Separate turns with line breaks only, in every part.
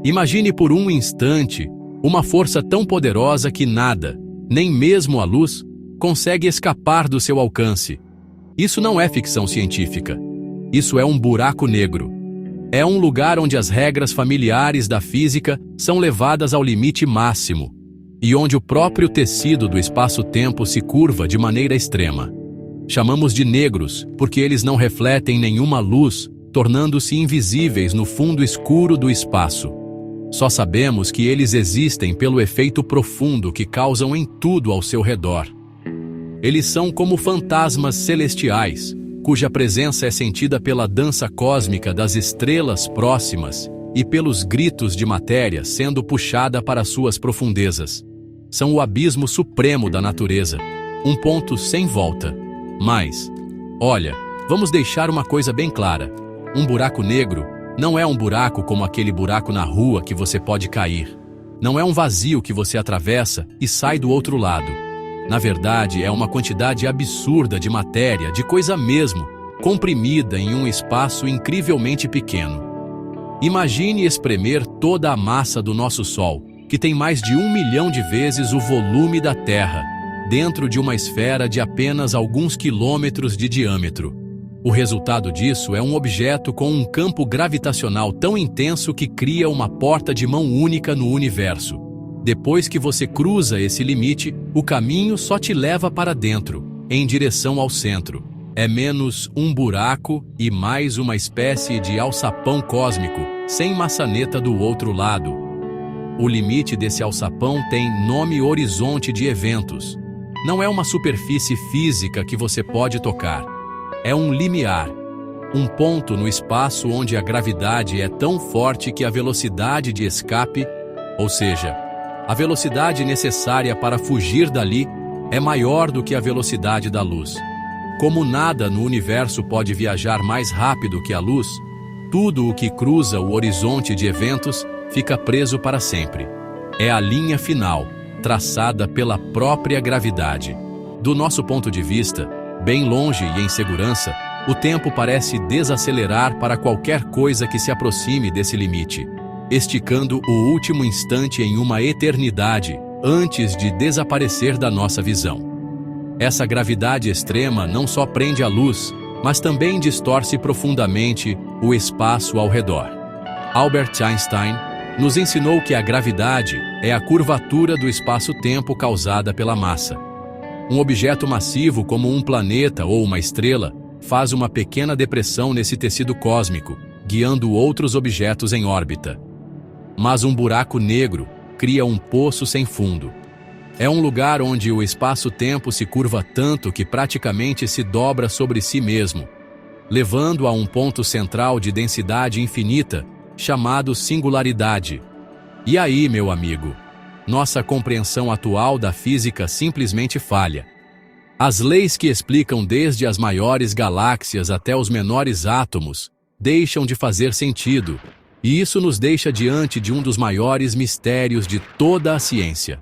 Imagine por um instante uma força tão poderosa que nada, nem mesmo a luz, consegue escapar do seu alcance. Isso não é ficção científica. Isso é um buraco negro. É um lugar onde as regras familiares da física são levadas ao limite máximo e onde o próprio tecido do espaço-tempo se curva de maneira extrema. Chamamos de negros porque eles não refletem nenhuma luz, tornando-se invisíveis no fundo escuro do espaço. Só sabemos que eles existem pelo efeito profundo que causam em tudo ao seu redor. Eles são como fantasmas celestiais, cuja presença é sentida pela dança cósmica das estrelas próximas e pelos gritos de matéria sendo puxada para suas profundezas. São o abismo supremo da natureza, um ponto sem volta. Mas, olha, vamos deixar uma coisa bem clara. Um buraco negro não é um buraco como aquele buraco na rua que você pode cair. Não é um vazio que você atravessa e sai do outro lado. Na verdade, é uma quantidade absurda de matéria, de coisa mesmo, comprimida em um espaço incrivelmente pequeno. Imagine espremer toda a massa do nosso Sol, que tem mais de 1 milhão de vezes o volume da Terra, dentro de uma esfera de apenas alguns quilômetros de diâmetro. O resultado disso é um objeto com um campo gravitacional tão intenso que cria uma porta de mão única no universo. Depois que você cruza esse limite, o caminho só te leva para dentro, em direção ao centro. É menos um buraco e mais uma espécie de alçapão cósmico, sem maçaneta do outro lado. O limite desse alçapão tem nome horizonte de eventos. Não é uma superfície física que você pode tocar. É um limiar, um ponto no espaço onde a gravidade é tão forte que a velocidade de escape, ou seja, a velocidade necessária para fugir dali, é maior do que a velocidade da luz. Como nada no universo pode viajar mais rápido que a luz, tudo o que cruza o horizonte de eventos fica preso para sempre. É a linha final, traçada pela própria gravidade. Do nosso ponto de vista, bem longe e em segurança, o tempo parece desacelerar para qualquer coisa que se aproxime desse limite, esticando o último instante em uma eternidade antes de desaparecer da nossa visão. Essa gravidade extrema não só prende a luz, mas também distorce profundamente o espaço ao redor. Albert Einstein nos ensinou que a gravidade é a curvatura do espaço-tempo causada pela massa. Um objeto massivo como um planeta ou uma estrela faz uma pequena depressão nesse tecido cósmico, guiando outros objetos em órbita. Mas um buraco negro cria um poço sem fundo. É um lugar onde o espaço-tempo se curva tanto que praticamente se dobra sobre si mesmo, levando a um ponto central de densidade infinita, chamado singularidade. E aí, meu amigo, nossa compreensão atual da física simplesmente falha. As leis que explicam desde as maiores galáxias até os menores átomos deixam de fazer sentido, e isso nos deixa diante de um dos maiores mistérios de toda a ciência.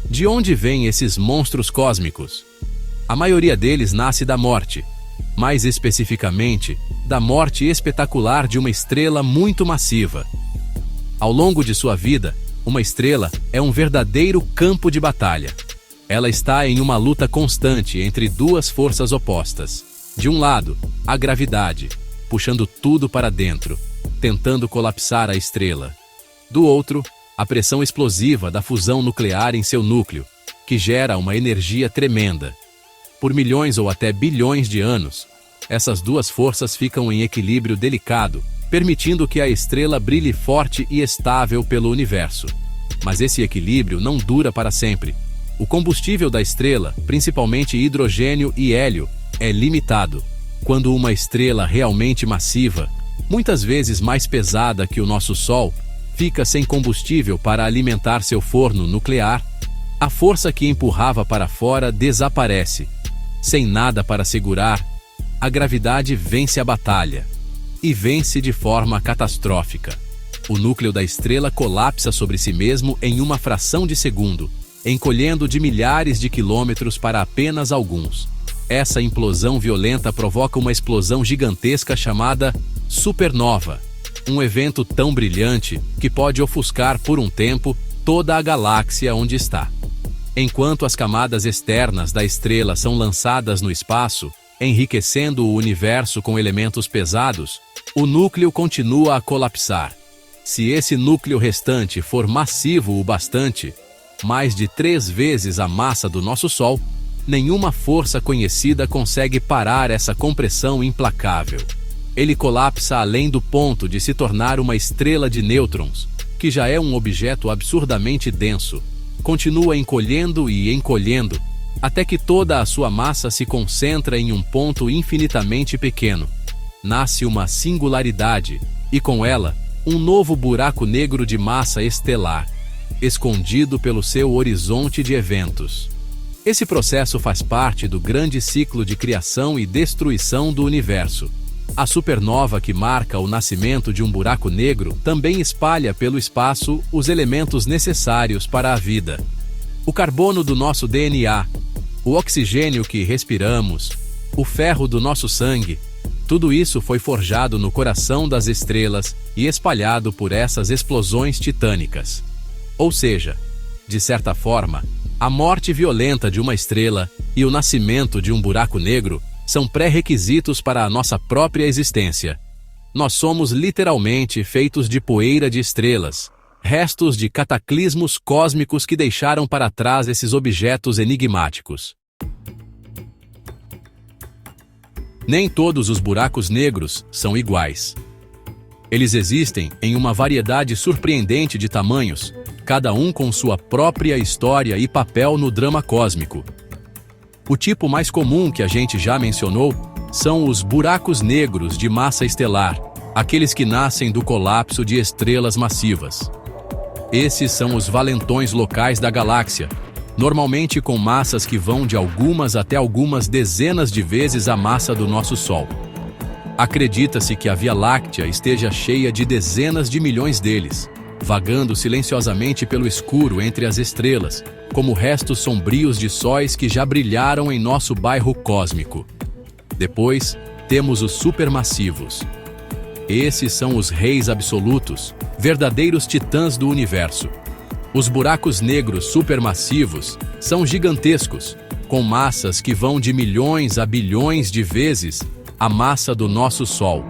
De onde vêm esses monstros cósmicos? A maioria deles nasce da morte, mais especificamente, da morte espetacular de uma estrela muito massiva. Ao longo de sua vida, uma estrela é um verdadeiro campo de batalha. Ela está em uma luta constante entre duas forças opostas. De um lado, a gravidade, puxando tudo para dentro, tentando colapsar a estrela. Do outro, a pressão explosiva da fusão nuclear em seu núcleo, que gera uma energia tremenda. Por milhões ou até bilhões de anos, essas duas forças ficam em equilíbrio delicado, permitindo que a estrela brilhe forte e estável pelo universo. Mas esse equilíbrio não dura para sempre. O combustível da estrela, principalmente hidrogênio e hélio, é limitado. Quando uma estrela realmente massiva, muitas vezes mais pesada que o nosso Sol, fica sem combustível para alimentar seu forno nuclear, a força que empurrava para fora desaparece. Sem nada para segurar, a gravidade vence a batalha. E vence de forma catastrófica. O núcleo da estrela colapsa sobre si mesmo em uma fração de segundo, encolhendo de milhares de quilômetros para apenas alguns. Essa implosão violenta provoca uma explosão gigantesca chamada supernova, Um evento tão brilhante que pode ofuscar por um tempo toda a galáxia onde está. Enquanto as camadas externas da estrela são lançadas no espaço, enriquecendo o universo com elementos pesados, o núcleo continua a colapsar. Se esse núcleo restante for massivo o bastante, mais de 3 vezes a massa do nosso Sol, nenhuma força conhecida consegue parar essa compressão implacável. Ele colapsa além do ponto de se tornar uma estrela de nêutrons, que já é um objeto absurdamente denso. Continua encolhendo e encolhendo, até que toda a sua massa se concentra em um ponto infinitamente pequeno. Nasce uma singularidade, e com ela, um novo buraco negro de massa estelar, escondido pelo seu horizonte de eventos. Esse processo faz parte do grande ciclo de criação e destruição do universo. A supernova que marca o nascimento de um buraco negro também espalha pelo espaço os elementos necessários para a vida. O carbono do nosso DNA, o oxigênio que respiramos, o ferro do nosso sangue, tudo isso foi forjado no coração das estrelas e espalhado por essas explosões titânicas. Ou seja, de certa forma, a morte violenta de uma estrela e o nascimento de um buraco negro são pré-requisitos para a nossa própria existência. Nós somos literalmente feitos de poeira de estrelas, restos de cataclismos cósmicos que deixaram para trás esses objetos enigmáticos. Nem todos os buracos negros são iguais. Eles existem em uma variedade surpreendente de tamanhos, cada um com sua própria história e papel no drama cósmico. O tipo mais comum que a gente já mencionou são os buracos negros de massa estelar, aqueles que nascem do colapso de estrelas massivas. Esses são os valentões locais da galáxia, normalmente com massas que vão de algumas até algumas dezenas de vezes a massa do nosso Sol. Acredita-se que a Via Láctea esteja cheia de dezenas de milhões deles, vagando silenciosamente pelo escuro entre as estrelas, como restos sombrios de sóis que já brilharam em nosso bairro cósmico. Depois, temos os supermassivos. Esses são os reis absolutos, verdadeiros titãs do universo. Os buracos negros supermassivos são gigantescos, com massas que vão de milhões a bilhões de vezes a massa do nosso Sol.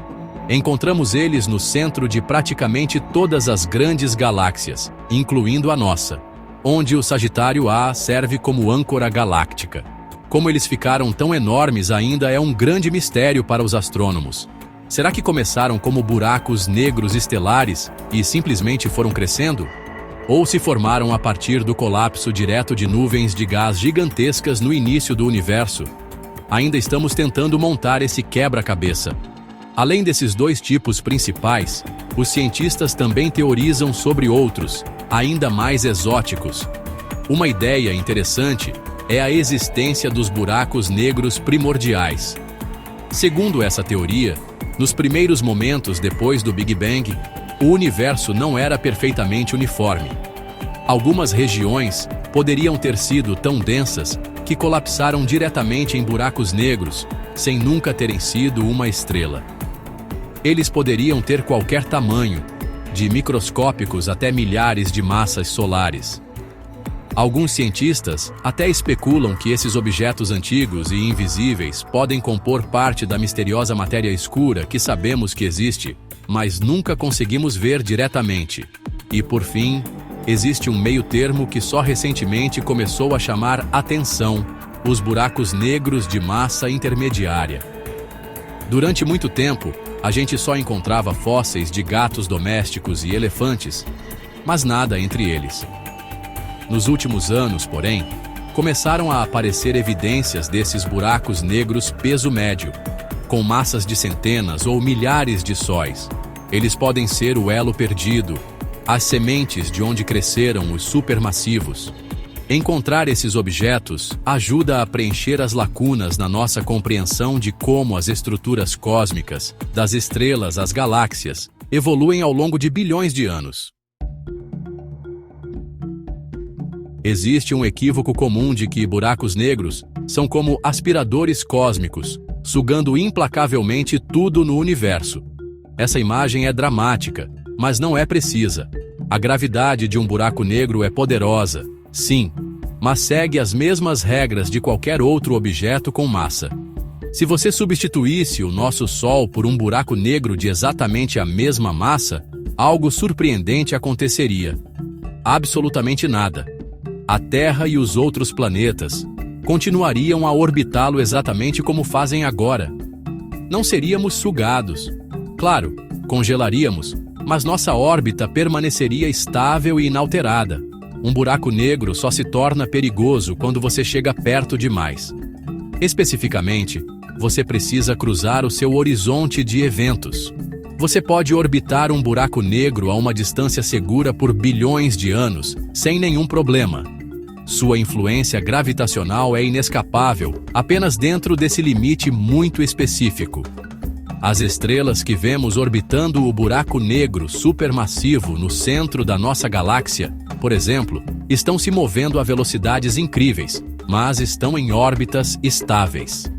Encontramos eles no centro de praticamente todas as grandes galáxias, incluindo a nossa, onde o Sagitário A serve como âncora galáctica. Como eles ficaram tão enormes ainda é um grande mistério para os astrônomos. Será que começaram como buracos negros estelares e simplesmente foram crescendo? Ou se formaram a partir do colapso direto de nuvens de gás gigantescas no início do universo? Ainda estamos tentando montar esse quebra-cabeça. Além desses 2 tipos principais, os cientistas também teorizam sobre outros, ainda mais exóticos. Uma ideia interessante é a existência dos buracos negros primordiais. Segundo essa teoria, nos primeiros momentos depois do Big Bang, o universo não era perfeitamente uniforme. Algumas regiões poderiam ter sido tão densas que colapsaram diretamente em buracos negros, sem nunca terem sido uma estrela. Eles poderiam ter qualquer tamanho, de microscópicos até milhares de massas solares. Alguns cientistas até especulam que esses objetos antigos e invisíveis podem compor parte da misteriosa matéria escura que sabemos que existe, mas nunca conseguimos ver diretamente. E, por fim, existe um meio-termo que só recentemente começou a chamar atenção: os buracos negros de massa intermediária. Durante muito tempo, a gente só encontrava fósseis de gatos domésticos e elefantes, mas nada entre eles. Nos últimos anos, porém, começaram a aparecer evidências desses buracos negros peso médio, com massas de centenas ou milhares de sóis. Eles podem ser o elo perdido, as sementes de onde cresceram os supermassivos. Encontrar esses objetos ajuda a preencher as lacunas na nossa compreensão de como as estruturas cósmicas, das estrelas às galáxias, evoluem ao longo de bilhões de anos. Existe um equívoco comum de que buracos negros são como aspiradores cósmicos, sugando implacavelmente tudo no universo. Essa imagem é dramática, mas não é precisa. A gravidade de um buraco negro é poderosa, sim, mas segue as mesmas regras de qualquer outro objeto com massa. Se você substituísse o nosso Sol por um buraco negro de exatamente a mesma massa, algo surpreendente aconteceria. Absolutamente nada. A Terra e os outros planetas continuariam a orbitá-lo exatamente como fazem agora. Não seríamos sugados. Claro, congelaríamos, mas nossa órbita permaneceria estável e inalterada. Um buraco negro só se torna perigoso quando você chega perto demais. Especificamente, você precisa cruzar o seu horizonte de eventos. Você pode orbitar um buraco negro a uma distância segura por bilhões de anos, sem nenhum problema. Sua influência gravitacional é inescapável, apenas dentro desse limite muito específico. As estrelas que vemos orbitando o buraco negro supermassivo no centro da nossa galáxia, por exemplo, estão se movendo a velocidades incríveis, mas estão em órbitas estáveis.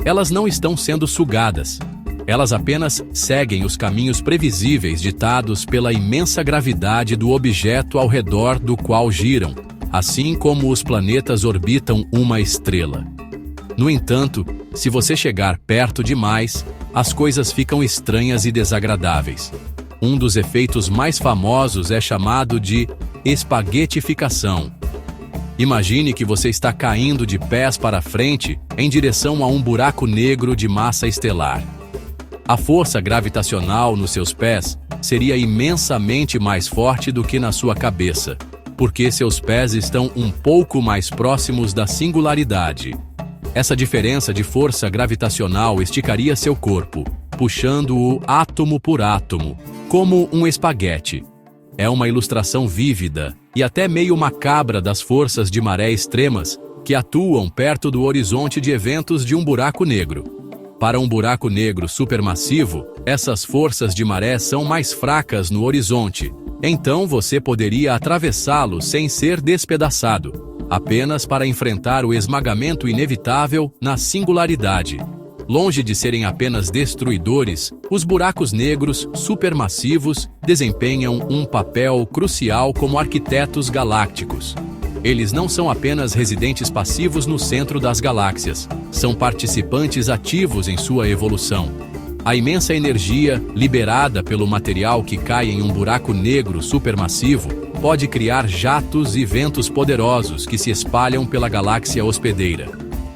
Elas não estão sendo sugadas. Elas apenas seguem os caminhos previsíveis ditados pela imensa gravidade do objeto ao redor do qual giram, assim como os planetas orbitam uma estrela. No entanto, se você chegar perto demais, as coisas ficam estranhas e desagradáveis. Um dos efeitos mais famosos é chamado de espaguetificação. Imagine que você está caindo de pés para frente em direção a um buraco negro de massa estelar. A força gravitacional nos seus pés seria imensamente mais forte do que na sua cabeça, porque seus pés estão um pouco mais próximos da singularidade. Essa diferença de força gravitacional esticaria seu corpo, puxando-o átomo por átomo, como um espaguete. É uma ilustração vívida e até meio macabra das forças de maré extremas que atuam perto do horizonte de eventos de um buraco negro. Para um buraco negro supermassivo, essas forças de maré são mais fracas no horizonte, então você poderia atravessá-lo sem ser despedaçado, apenas para enfrentar o esmagamento inevitável na singularidade. Longe de serem apenas destruidores, os buracos negros supermassivos desempenham um papel crucial como arquitetos galácticos. Eles não são apenas residentes passivos no centro das galáxias, são participantes ativos em sua evolução. A imensa energia liberada pelo material que cai em um buraco negro supermassivo pode criar jatos e ventos poderosos que se espalham pela galáxia hospedeira.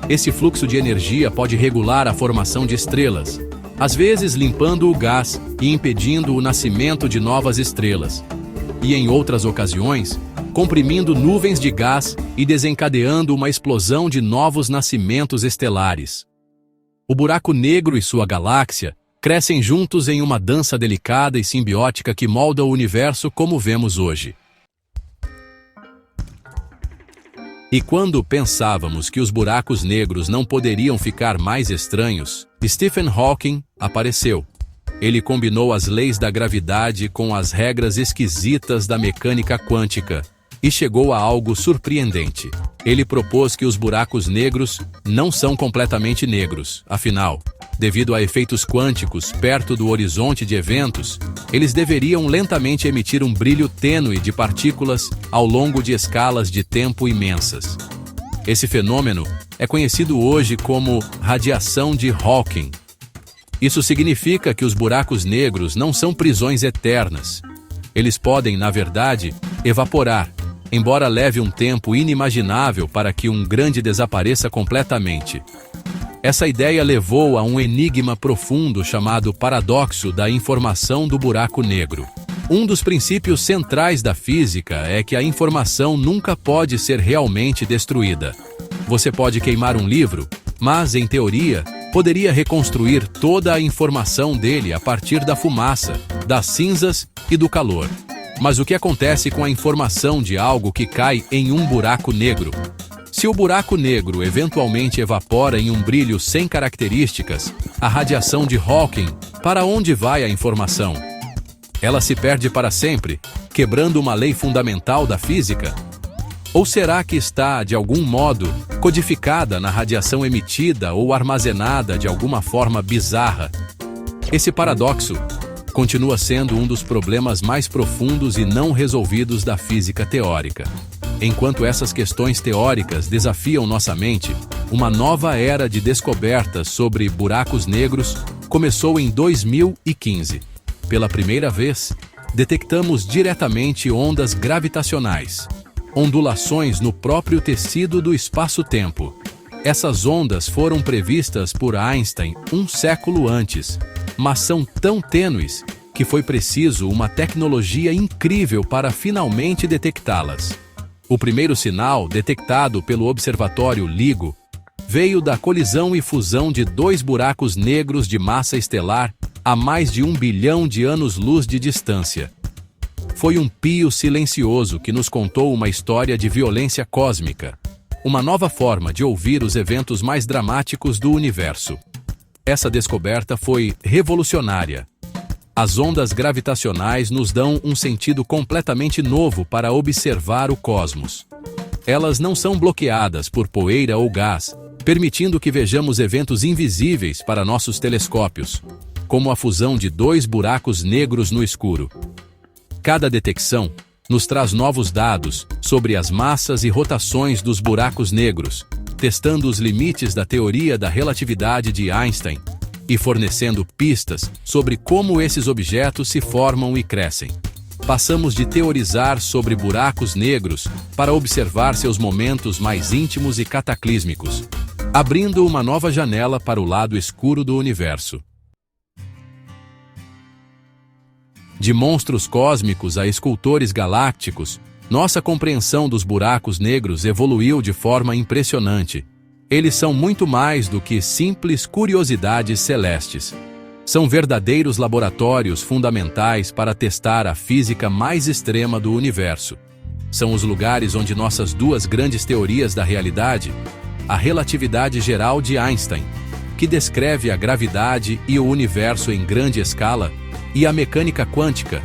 Esse fluxo de energia pode regular a formação de estrelas, às vezes limpando o gás e impedindo o nascimento de novas estrelas, e em outras ocasiões, comprimindo nuvens de gás e desencadeando uma explosão de novos nascimentos estelares. O buraco negro e sua galáxia crescem juntos em uma dança delicada e simbiótica que molda o universo como vemos hoje. E quando pensávamos que os buracos negros não poderiam ficar mais estranhos, Stephen Hawking apareceu. Ele combinou as leis da gravidade com as regras esquisitas da mecânica quântica e chegou a algo surpreendente. Ele propôs que os buracos negros não são completamente negros, afinal, devido a efeitos quânticos perto do horizonte de eventos, eles deveriam lentamente emitir um brilho tênue de partículas ao longo de escalas de tempo imensas. Esse fenômeno é conhecido hoje como radiação de Hawking. Isso significa que os buracos negros não são prisões eternas. Eles podem, na verdade, evaporar, embora leve um tempo inimaginável para que um grande desapareça completamente. Essa ideia levou a um enigma profundo chamado paradoxo da informação do buraco negro. Um dos princípios centrais da física é que a informação nunca pode ser realmente destruída. Você pode queimar um livro, mas, em teoria, poderia reconstruir toda a informação dele a partir da fumaça, das cinzas e do calor. Mas o que acontece com a informação de algo que cai em um buraco negro? Se o buraco negro eventualmente evapora em um brilho sem características, a radiação de Hawking, para onde vai a informação? Ela se perde para sempre, quebrando uma lei fundamental da física? Ou será que está, de algum modo, codificada na radiação emitida ou armazenada de alguma forma bizarra? Esse paradoxo continua sendo um dos problemas mais profundos e não resolvidos da física teórica. Enquanto essas questões teóricas desafiam nossa mente, uma nova era de descobertas sobre buracos negros começou em 2015. Pela primeira vez, detectamos diretamente ondas gravitacionais, ondulações no próprio tecido do espaço-tempo. Essas ondas foram previstas por Einstein um século antes, mas são tão tênues que foi preciso uma tecnologia incrível para finalmente detectá-las. O primeiro sinal, detectado pelo Observatório LIGO, veio da colisão e fusão de dois buracos negros de massa estelar a mais de 1 bilhão de anos-luz de distância. Foi um pio silencioso que nos contou uma história de violência cósmica, uma nova forma de ouvir os eventos mais dramáticos do universo. Essa descoberta foi revolucionária. As ondas gravitacionais nos dão um sentido completamente novo para observar o cosmos. Elas não são bloqueadas por poeira ou gás, permitindo que vejamos eventos invisíveis para nossos telescópios, como a fusão de dois buracos negros no escuro. Cada detecção nos traz novos dados sobre as massas e rotações dos buracos negros, testando os limites da teoria da relatividade de Einstein e fornecendo pistas sobre como esses objetos se formam e crescem. Passamos de teorizar sobre buracos negros para observar seus momentos mais íntimos e cataclísmicos, abrindo uma nova janela para o lado escuro do universo. De monstros cósmicos a escultores galácticos, nossa compreensão dos buracos negros evoluiu de forma impressionante. Eles são muito mais do que simples curiosidades celestes. São verdadeiros laboratórios fundamentais para testar a física mais extrema do universo. São os lugares onde nossas duas grandes teorias da realidade, a relatividade geral de Einstein, que descreve a gravidade e o universo em grande escala, e a mecânica quântica,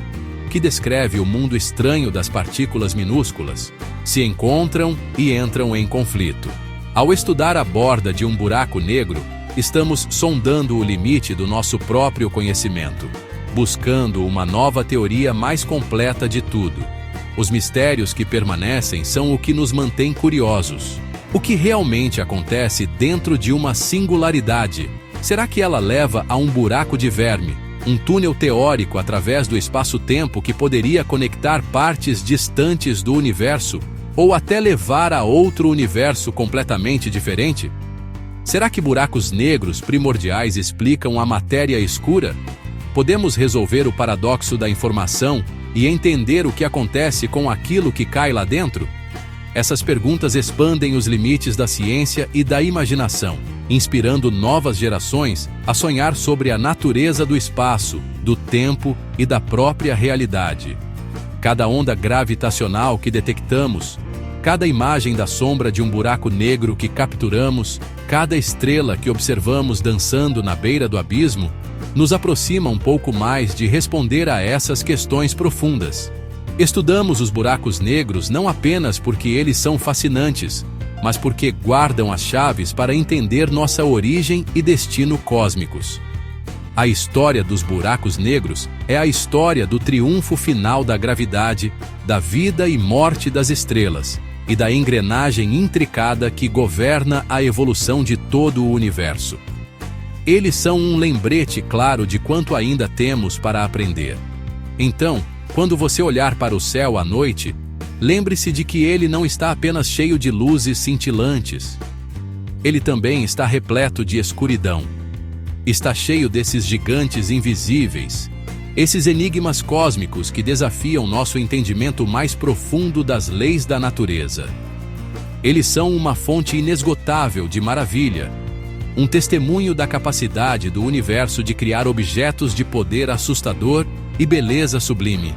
que descreve o mundo estranho das partículas minúsculas, se encontram e entram em conflito. Ao estudar a borda de um buraco negro, estamos sondando o limite do nosso próprio conhecimento, buscando uma nova teoria mais completa de tudo. Os mistérios que permanecem são o que nos mantém curiosos. O que realmente acontece dentro de uma singularidade? Será que ela leva a um buraco de verme, um túnel teórico através do espaço-tempo que poderia conectar partes distantes do universo, ou até levar a outro universo completamente diferente? Será que buracos negros primordiais explicam a matéria escura? Podemos resolver o paradoxo da informação e entender o que acontece com aquilo que cai lá dentro? Essas perguntas expandem os limites da ciência e da imaginação, inspirando novas gerações a sonhar sobre a natureza do espaço, do tempo e da própria realidade. Cada onda gravitacional que detectamos, cada imagem da sombra de um buraco negro que capturamos, cada estrela que observamos dançando na beira do abismo, nos aproxima um pouco mais de responder a essas questões profundas. Estudamos os buracos negros não apenas porque eles são fascinantes, mas porque guardam as chaves para entender nossa origem e destino cósmicos. A história dos buracos negros é a história do triunfo final da gravidade, da vida e morte das estrelas, e da engrenagem intricada que governa a evolução de todo o universo. Eles são um lembrete claro de quanto ainda temos para aprender. Então, quando você olhar para o céu à noite, lembre-se de que ele não está apenas cheio de luzes cintilantes. Ele também está repleto de escuridão. Está cheio desses gigantes invisíveis, esses enigmas cósmicos que desafiam nosso entendimento mais profundo das leis da natureza. Eles são uma fonte inesgotável de maravilha, um testemunho da capacidade do universo de criar objetos de poder assustador e beleza sublime.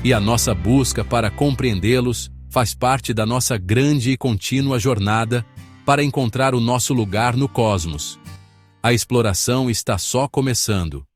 E a nossa busca para compreendê-los faz parte da nossa grande e contínua jornada para encontrar o nosso lugar no cosmos. A exploração está só começando.